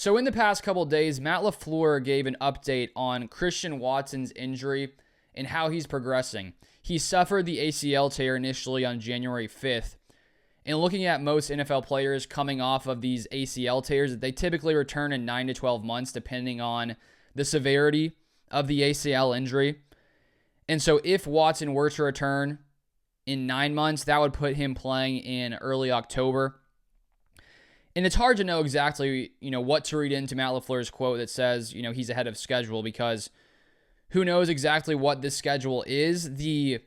So in the past couple of days, Matt LaFleur gave an update on Christian Watson's injury and how he's progressing. He suffered the ACL tear initially on January 5th. And looking at most NFL players coming off of these ACL tears, they typically return in 9 to 12 months, depending on the severity of the ACL injury. And so if Watson were to return in 9 months, that would put him playing in early October. And it's hard to know exactly, what to read into Matt LaFleur's quote that says, he's ahead of schedule, because who knows exactly what this schedule is. The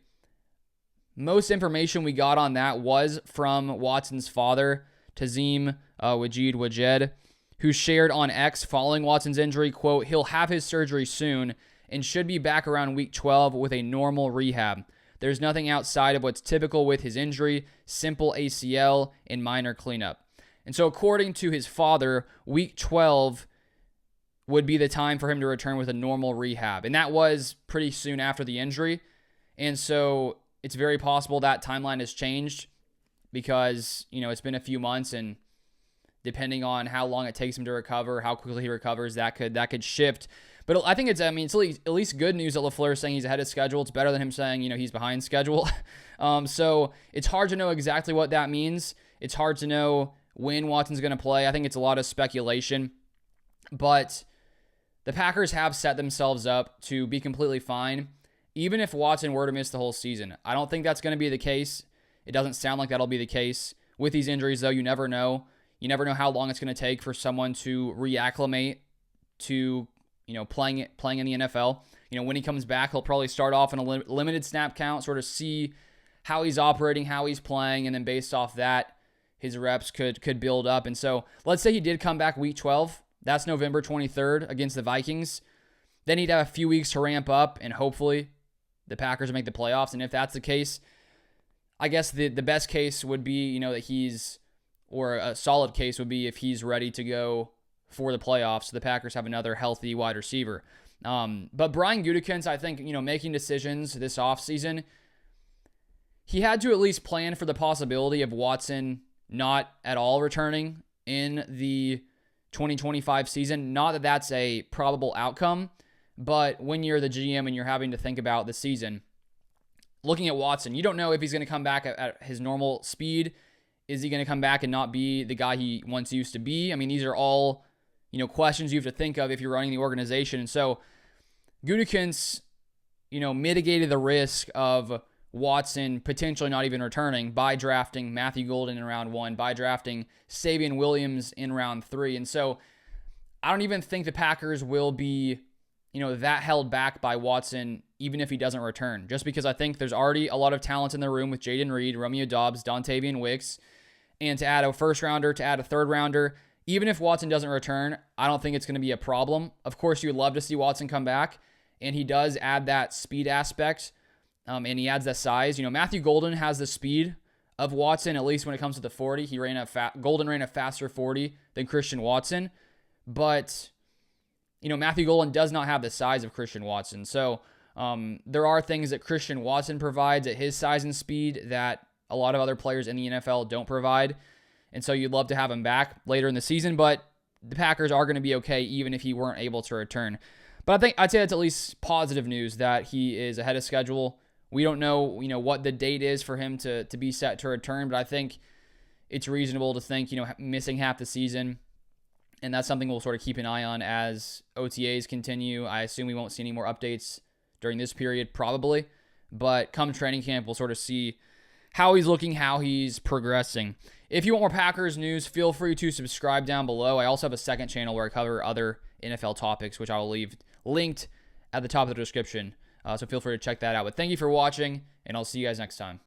most information we got on that was from Watson's father, Tazim Wajed, who shared on X following Watson's injury, quote, "He'll have his surgery soon and should be back around week 12 with a normal rehab. There's nothing outside of what's typical with his injury, simple ACL and minor cleanup." And so according to his father, week 12 would be the time for him to return with a normal rehab. And that was pretty soon after the injury. And so it's very possible that timeline has changed because, it's been a few months, and depending on how long it takes him to recover, how quickly he recovers, that could shift. But I think it's at least good news that LaFleur is saying he's ahead of schedule. It's better than him saying, he's behind schedule. So it's hard to know exactly what that means. It's hard to know when Watson's going to play. I think it's a lot of speculation. But the Packers have set themselves up to be completely fine, even if Watson were to miss the whole season. I don't think that's going to be the case. It doesn't sound like that'll be the case. With these injuries, though, you never know. You never know how long it's going to take for someone to reacclimate to, playing in the NFL. When he comes back, he'll probably start off in a limited snap count, sort of see how he's operating, how he's playing, and then based off that, his reps could build up. And so let's say he did come back week 12. That's November 23rd against the Vikings. Then he'd have a few weeks to ramp up, and hopefully the Packers make the playoffs. And if that's the case, I guess the best case would be, that or a solid case would be if he's ready to go for the playoffs. So the Packers have another healthy wide receiver. But Brian Gutekunst, I think, making decisions this offseason, he had to at least plan for the possibility of Watson not at all returning in the 2025 season. Not that that's a probable outcome, but when you're the GM and you're having to think about the season, looking at Watson, you don't know if he's going to come back at his normal speed. Is he going to come back and not be the guy he once used to be? I mean, these are all, questions you have to think of if you're running the organization. And so Gutekunst, mitigated the risk of Watson potentially not even returning by drafting Matthew Golden in round 1, by drafting Savion Williams in round 3. And so I don't even think the Packers will be, that held back by Watson, even if he doesn't return, just because I think there's already a lot of talent in the room with Jaden Reed, Romeo Doubs, Dontavian Wicks, and to add a first rounder, to add a third rounder, even if Watson doesn't return, I don't think it's going to be a problem. Of course, you'd love to see Watson come back, and he does add that speed aspect. And he adds that size. Matthew Golden has the speed of Watson, at least when it comes to the 40. Golden ran a faster 40 than Christian Watson. But, Matthew Golden does not have the size of Christian Watson. So there are things that Christian Watson provides at his size and speed that a lot of other players in the NFL don't provide. And so you'd love to have him back later in the season. But the Packers are going to be okay even if he weren't able to return. But I'd say that's at least positive news that he is ahead of schedule. We don't know, what the date is for him to be set to return, but I think it's reasonable to think, missing half the season, and that's something we'll sort of keep an eye on as OTAs continue. I assume we won't see any more updates during this period, probably, but come training camp, we'll sort of see how he's looking, how he's progressing. If you want more Packers news, feel free to subscribe down below. I also have a second channel where I cover other NFL topics, which I will leave linked at the top of the description. So feel free to check that out. But thank you for watching, and I'll see you guys next time.